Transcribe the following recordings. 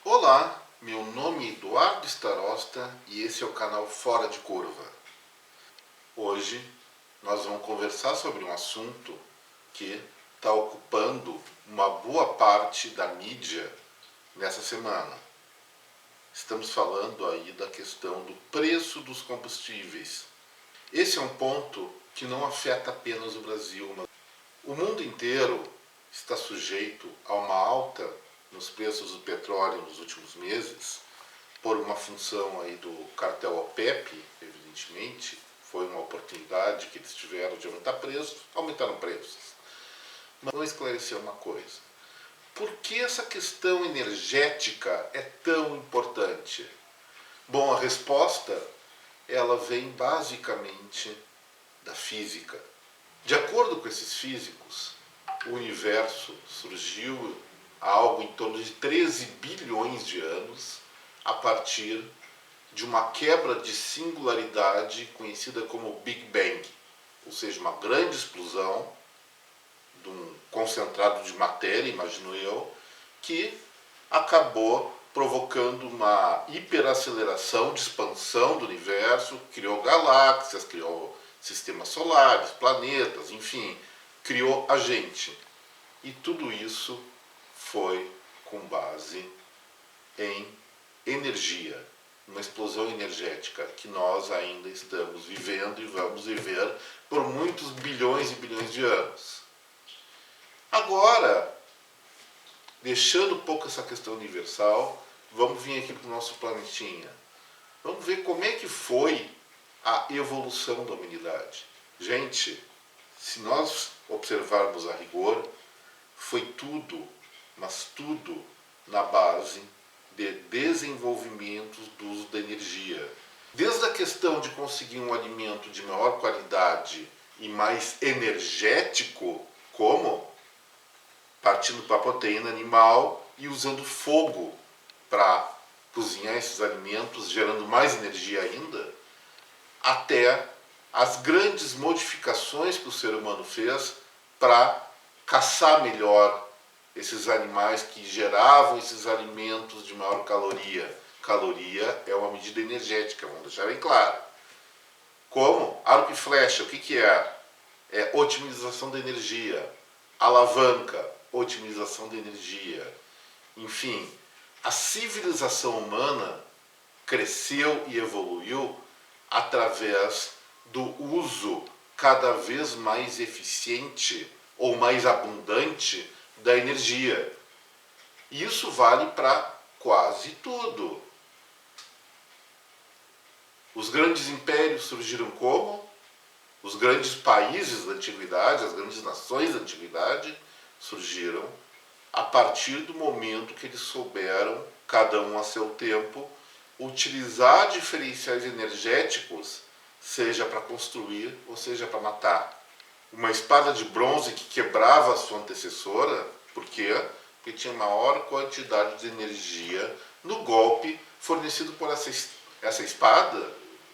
Olá, meu nome é Eduardo Starosta e esse é o canal Fora de Curva. Hoje nós vamos conversar sobre um assunto que está ocupando uma boa parte da mídia nessa semana. Estamos falando aí da questão do preço dos combustíveis. Esse é um ponto que não afeta apenas o Brasil, mas o mundo inteiro está sujeito a uma alta nos preços do petróleo nos últimos meses, por uma função aí do cartel OPEP, evidentemente, foi uma oportunidade que eles tiveram de aumentar preços, aumentaram preços. Mas vamos esclarecer uma coisa. Por que essa questão energética é tão importante? Bom, a resposta ela vem basicamente da física. De acordo com esses físicos, o universo surgiu há algo em torno de 13 bilhões de anos a partir de uma quebra de singularidade conhecida como Big Bang, ou seja, uma grande explosão de um concentrado de matéria, imagino eu, que acabou provocando uma hiperaceleração de expansão do universo, criou galáxias, criou sistemas solares, planetas, enfim, criou a gente. E tudo isso foi com base em energia, uma explosão energética que nós ainda estamos vivendo e vamos viver por muitos bilhões e bilhões de anos. Agora, deixando um pouco essa questão universal, vamos vir aqui para o nosso planetinha. Vamos ver como é que foi a evolução da humanidade. Gente, se nós observarmos a rigor, foi tudo, mas tudo na base de desenvolvimento do uso da energia. Desde a questão de conseguir um alimento de maior qualidade e mais energético, como partindo para a proteína animal e usando fogo para cozinhar esses alimentos, gerando mais energia ainda, até as grandes modificações que o ser humano fez para caçar melhor esses animais que geravam esses alimentos de maior caloria. Caloria é uma medida energética, vamos deixar bem claro. Como? Arco e flecha, o que é? É otimização da energia. Alavanca, otimização da energia. Enfim, a civilização humana cresceu e evoluiu através do uso cada vez mais eficiente ou mais abundante da energia. E isso vale para quase tudo. Os grandes impérios surgiram como? Os grandes países da antiguidade, as grandes nações da antiguidade, surgiram a partir do momento que eles souberam, cada um a seu tempo, utilizar diferenciais energéticos, seja para construir ou seja para matar. Uma espada de bronze que quebrava a sua antecessora, por quê? Porque tinha maior quantidade de energia no golpe fornecido por essa espada,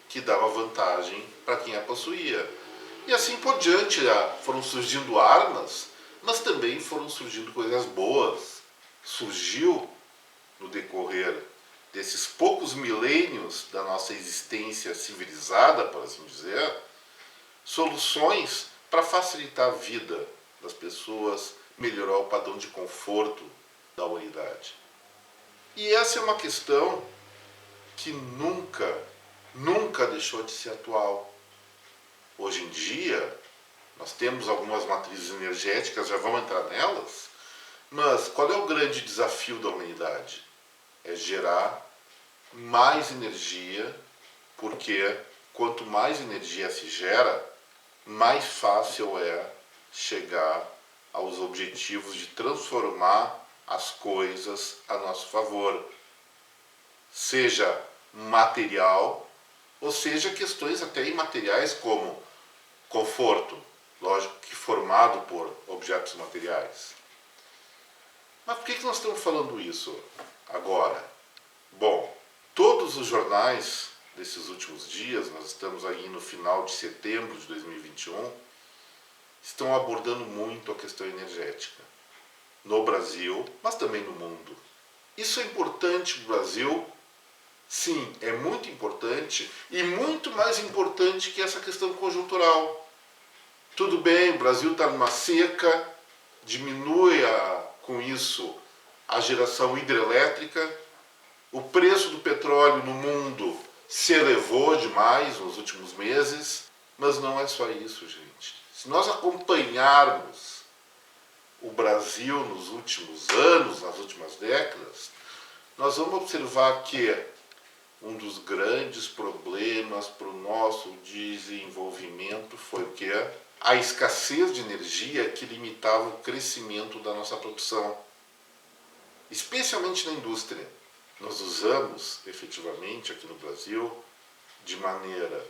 que dava vantagem para quem a possuía. E assim por diante, foram surgindo armas, mas também foram surgindo coisas boas. Surgiu, no decorrer desses poucos milênios da nossa existência civilizada, por assim dizer, soluções para facilitar a vida das pessoas, melhorar o padrão de conforto da humanidade. E essa é uma questão que nunca deixou de ser atual. Hoje em dia, nós temos algumas matrizes energéticas, já vamos entrar nelas, mas qual é o grande desafio da humanidade? É gerar mais energia, porque quanto mais energia se gera, mais fácil é chegar aos objetivos de transformar as coisas a nosso favor. Seja material, ou seja questões até imateriais como conforto, lógico que formado por objetos materiais. Mas por que nós estamos falando isso agora? Bom, todos os jornais desses últimos dias, nós estamos aí no final de setembro de 2021, estão abordando muito a questão energética. No Brasil, mas também no mundo. Isso é importante para o Brasil? Sim, é muito importante e muito mais importante que essa questão conjuntural. Tudo bem, o Brasil está numa seca, diminui com isso a geração hidrelétrica, o preço do petróleo no mundo se elevou demais nos últimos meses, mas não é só isso, gente. Se nós acompanharmos o Brasil nos últimos anos, nas últimas décadas, nós vamos observar que um dos grandes problemas para o nosso desenvolvimento foi o quê? A escassez de energia que limitava o crescimento da nossa produção, especialmente na indústria. Nós usamos, efetivamente, aqui no Brasil, de maneira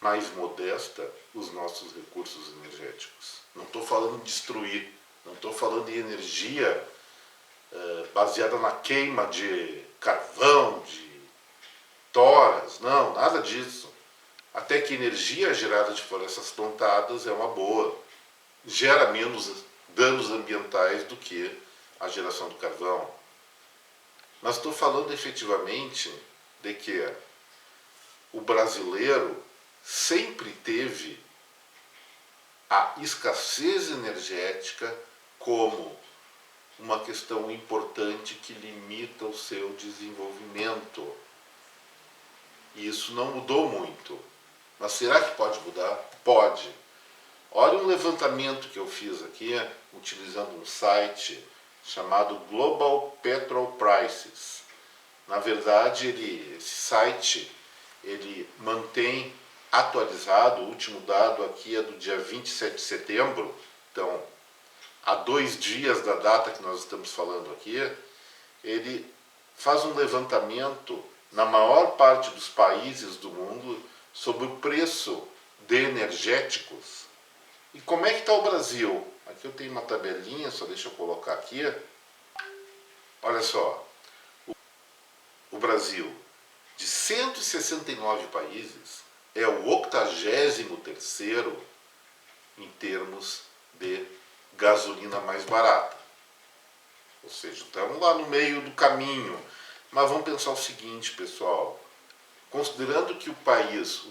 mais modesta, os nossos recursos energéticos. Não estou falando em destruir, não estou falando em energia baseada na queima de carvão, de toras, não, nada disso. Até que energia gerada de florestas plantadas é uma boa. Gera menos danos ambientais do que a geração do carvão. Mas estou falando efetivamente de que o brasileiro sempre teve a escassez energética como uma questão importante que limita o seu desenvolvimento. E isso não mudou muito. Mas será que pode mudar? Pode. Olha um levantamento que eu fiz aqui, utilizando um site chamado Global Petrol Prices. Na verdade, esse site ele mantém atualizado, o último dado aqui é do dia 27 de setembro, então, há 2 dias da data que nós estamos falando aqui, ele faz um levantamento na maior parte dos países do mundo sobre o preço de energéticos. E como é que está o Brasil? Aqui eu tenho uma tabelinha, só deixa eu colocar aqui. Olha só, o Brasil, de 169 países, é o 83º em termos de gasolina mais barata. Ou seja, estamos lá no meio do caminho. Mas vamos pensar o seguinte, pessoal. Considerando que o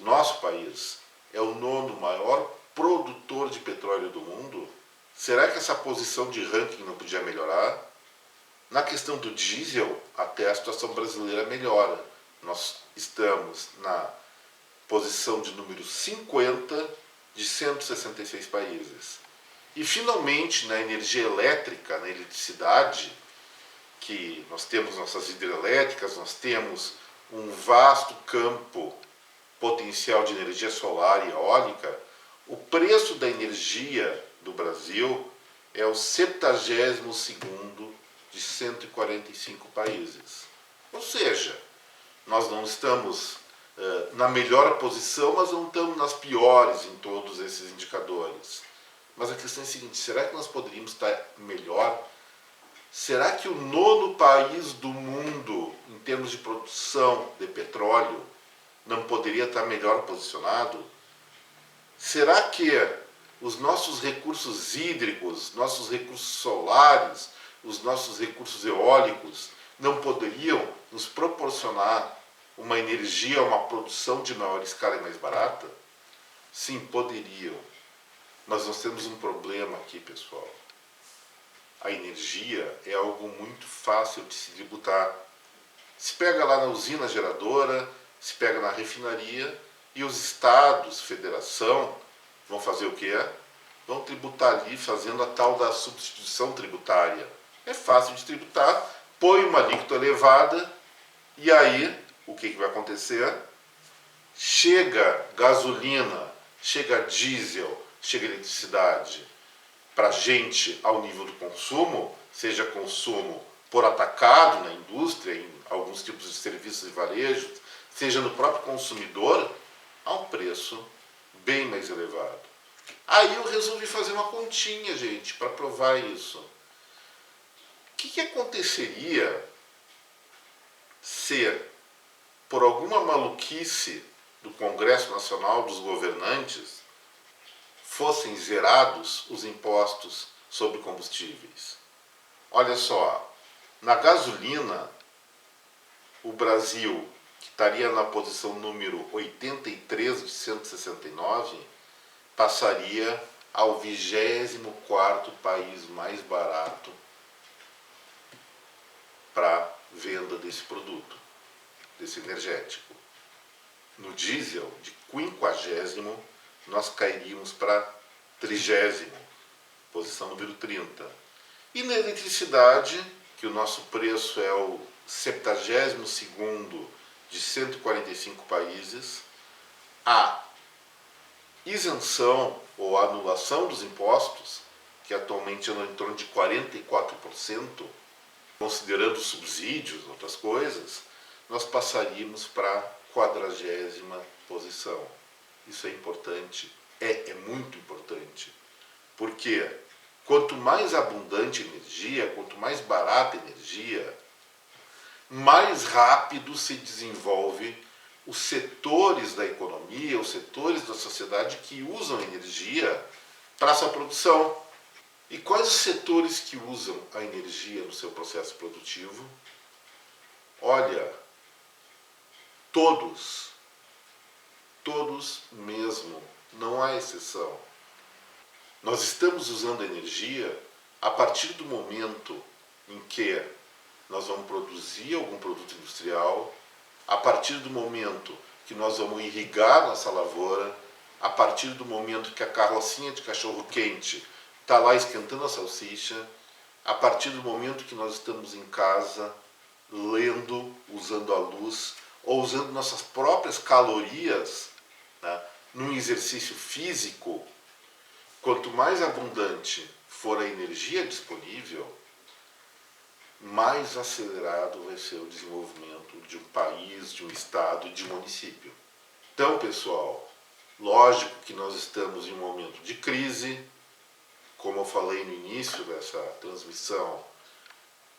nosso país, é o 9º maior produtor de petróleo do mundo, será que essa posição de ranking não podia melhorar? Na questão do diesel, até a situação brasileira melhora. Nós estamos na posição de número 50 de 166 países. E finalmente, na energia elétrica, na eletricidade, que nós temos nossas hidrelétricas, nós temos um vasto campo potencial de energia solar e eólica, o preço da energia do Brasil é o 72º de 145 países. Ou seja, nós não estamos na melhor posição, mas não estamos nas piores em todos esses indicadores. Mas a questão é a seguinte, será que nós poderíamos estar melhor? Será que o 9º país do mundo, em termos de produção de petróleo, não poderia estar melhor posicionado? Será que os nossos recursos hídricos, nossos recursos solares, os nossos recursos eólicos não poderiam nos proporcionar uma energia, uma produção de maior escala e mais barata? Sim, poderiam. Mas nós temos um problema aqui, pessoal. A energia é algo muito fácil de se tributar. Se pega lá na usina geradora, se pega na refinaria, e os estados, federação, vão fazer o quê? Vão tributar ali fazendo a tal da substituição tributária. É fácil de tributar, põe uma alíquota elevada, e aí, o que vai acontecer? Chega gasolina, chega diesel, chega eletricidade para a gente ao nível do consumo, seja consumo por atacado na indústria, em alguns tipos de serviços e varejos, seja no próprio consumidor, a um preço bem mais elevado. Aí eu resolvi fazer uma continha, gente, para provar isso. O que aconteceria se, por alguma maluquice do Congresso Nacional, dos governantes, fossem zerados os impostos sobre combustíveis? Olha só, Na gasolina, o Brasil, que estaria na posição número 83 de 169, passaria ao 24º país mais barato para venda desse produto, desse energético. No diesel, de 50º, nós cairíamos para 30º, posição número 30. E na eletricidade, que o nosso preço é o 72º de 145 países, a isenção ou a anulação dos impostos, que atualmente é em torno de 44%, considerando subsídios, outras coisas, nós passaríamos para a 40ª posição. Isso é importante, é muito importante, porque quanto mais abundante a energia, quanto mais barata a energia, mais rápido se desenvolve os setores da economia, os setores da sociedade que usam energia para a sua produção. E quais os setores que usam a energia no seu processo produtivo? Olha, todos mesmo, não há exceção. Nós estamos usando a energia a partir do momento em que nós vamos produzir algum produto industrial, a partir do momento que nós vamos irrigar nossa lavoura, a partir do momento que a carrocinha de cachorro-quente está lá esquentando a salsicha, a partir do momento que nós estamos em casa, lendo, usando a luz, ou usando nossas próprias calorias, né, num exercício físico. Quanto mais abundante for a energia disponível, mais acelerado vai ser o desenvolvimento de um país, de um estado e de um município. Então, pessoal, lógico que nós estamos em um momento de crise. Como eu falei no início dessa transmissão,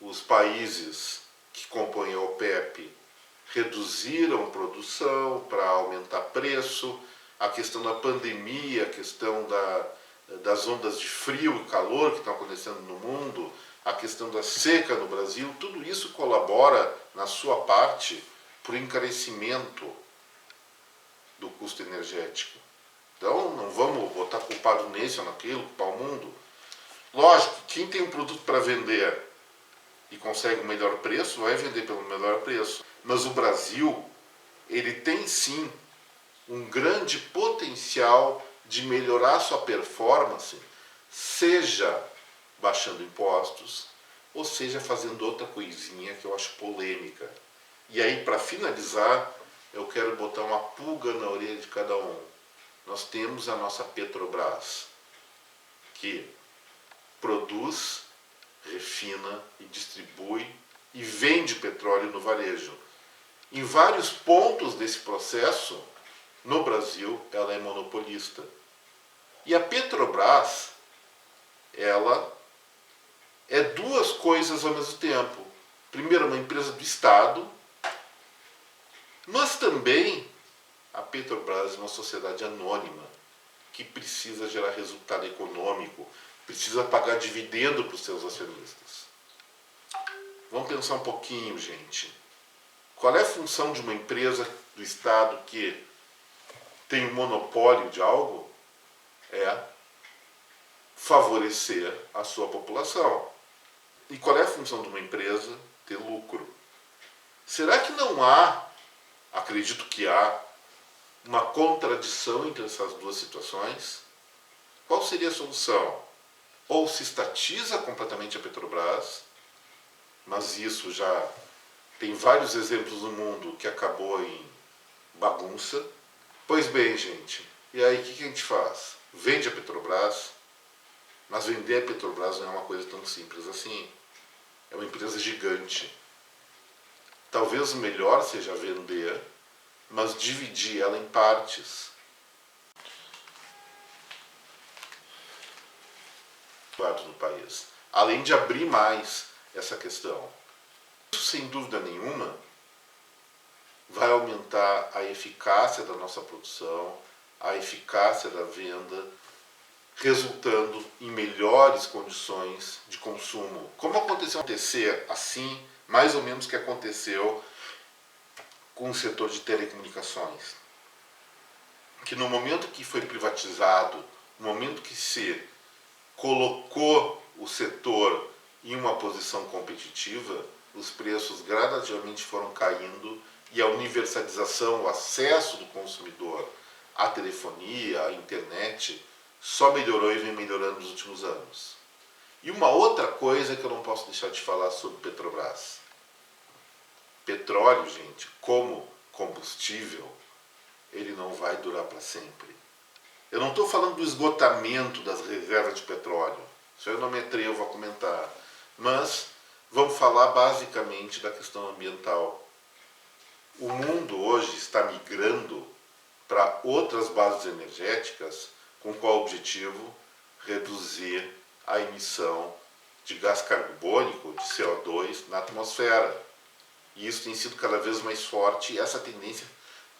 os países que compõem a OPEP reduziram produção para aumentar preço, a questão da pandemia, a questão das ondas de frio e calor que estão acontecendo no mundo, a questão da seca no Brasil, tudo isso colabora, na sua parte, para o encarecimento do custo energético. Então, não vamos botar culpado nesse ou naquilo, culpar o mundo. Lógico, quem tem um produto para vender e consegue um melhor preço, vai vender pelo melhor preço. Mas o Brasil, ele tem sim um grande potencial de melhorar sua performance, seja baixando impostos, ou seja fazendo outra coisinha que eu acho polêmica. E aí, para finalizar, eu quero botar uma pulga na orelha de cada um. Nós temos a nossa Petrobras, que produz, refina e distribui e vende petróleo no varejo. Em vários pontos desse processo, no Brasil, ela é monopolista. E a Petrobras, ela é duas coisas ao mesmo tempo. Primeiro, uma empresa do Estado, mas também a Petrobras é uma sociedade anônima que precisa gerar resultado econômico, precisa pagar dividendo para os seus acionistas. Vamos pensar um pouquinho, gente. Qual é a função de uma empresa do Estado que tem um monopólio de algo? É favorecer a sua população. E qual é a função de uma empresa? Ter lucro. Será que não há, acredito que há, uma contradição entre essas duas situações? Qual seria a solução? Ou se estatiza completamente a Petrobras, mas isso já tem vários exemplos no mundo que acabou em bagunça. Pois bem, gente, e aí o que a gente faz? Vende a Petrobras, mas vender a Petrobras não é uma coisa tão simples assim. É uma empresa gigante. Talvez o melhor seja vender, mas dividir ela em partes. No país, além de abrir mais essa questão. Isso, sem dúvida nenhuma, vai aumentar a eficácia da nossa produção, a eficácia da venda resultando em melhores condições de consumo. Como acontecer assim, mais ou menos que aconteceu com o setor de telecomunicações, que no momento que foi privatizado, no momento que se colocou o setor em uma posição competitiva, os preços gradativamente foram caindo e a universalização, o acesso do consumidor à telefonia, à internet, só melhorou e vem melhorando nos últimos anos. E uma outra coisa que eu não posso deixar de falar sobre Petrobras. Petróleo, gente, como combustível, ele não vai durar para sempre. Eu não estou falando do esgotamento das reservas de petróleo, isso eu não me atrevo a comentar, mas vamos falar basicamente da questão ambiental. O mundo hoje está migrando para outras bases energéticas com qual objetivo? Reduzir a emissão de gás carbônico, de CO2, na atmosfera. E isso tem sido cada vez mais forte e essa tendência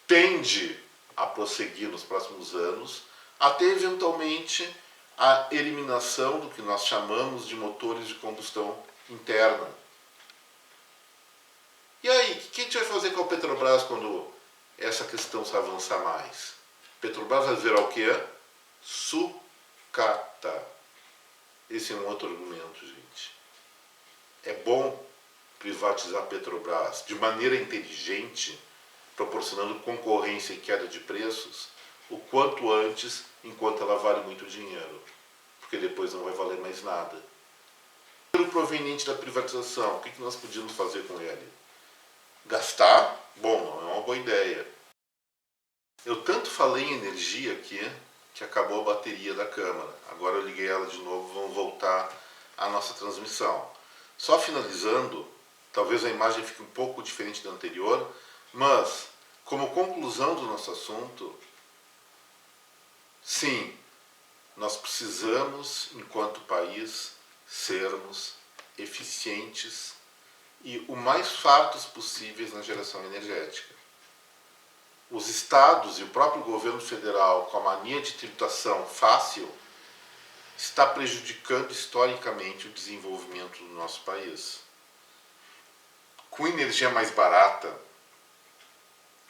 tende a prosseguir nos próximos anos, até eventualmente a eliminação do que nós chamamos de motores de combustão interna. E aí, o que a gente vai fazer com a Petrobras quando essa questão se avançar mais? Petrobras vai virar o quê? Sucata. Esse é um outro argumento, gente. É bom privatizar a Petrobras de maneira inteligente, proporcionando concorrência e queda de preços, o quanto antes, enquanto ela vale muito dinheiro, porque depois não vai valer mais nada. O proveniente da privatização, o que nós podíamos fazer com ele? Gastar? Bom, não é uma boa ideia. Eu tanto falei em energia aqui, que acabou a bateria da câmera. Agora eu liguei ela de novo, vamos voltar à nossa transmissão. Só finalizando, talvez a imagem fique um pouco diferente da anterior, mas, como conclusão do nosso assunto, sim, nós precisamos, enquanto país, sermos eficientes e o mais fartos possíveis na geração energética. Os estados e o próprio governo federal, com a mania de tributação fácil, está prejudicando historicamente o desenvolvimento do nosso país. Com energia mais barata,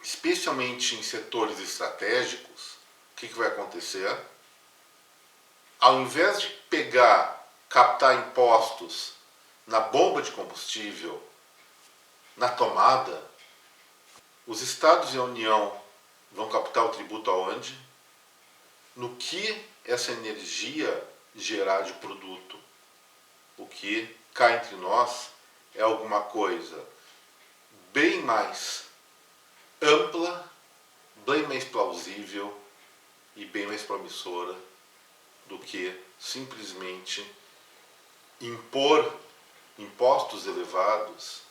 especialmente em setores estratégicos, o que vai acontecer? Ao invés de captar impostos na bomba de combustível, na tomada, os estados e a União vão captar o tributo aonde? No que essa energia gerar de produto. O que, cá entre nós, é alguma coisa bem mais ampla, bem mais plausível e bem mais promissora do que simplesmente impor impostos elevados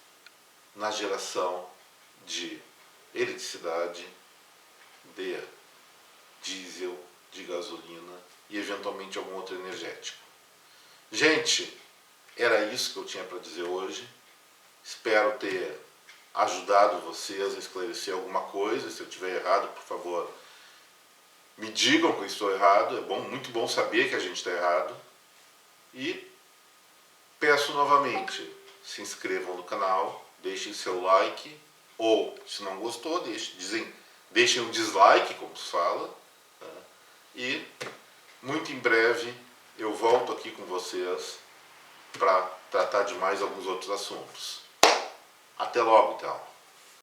na geração de eletricidade, de diesel, de gasolina e eventualmente algum outro energético. Gente, era isso que eu tinha para dizer hoje. Espero ter ajudado vocês a esclarecer alguma coisa. Se eu estiver errado, por favor, me digam que eu estou errado. É bom, muito bom saber que a gente está errado. E peço novamente, se inscrevam no canal, deixem seu like, ou, se não gostou, deixem um dislike, como se fala. Tá? E, muito em breve, eu volto aqui com vocês para tratar de mais alguns outros assuntos. Até logo, então.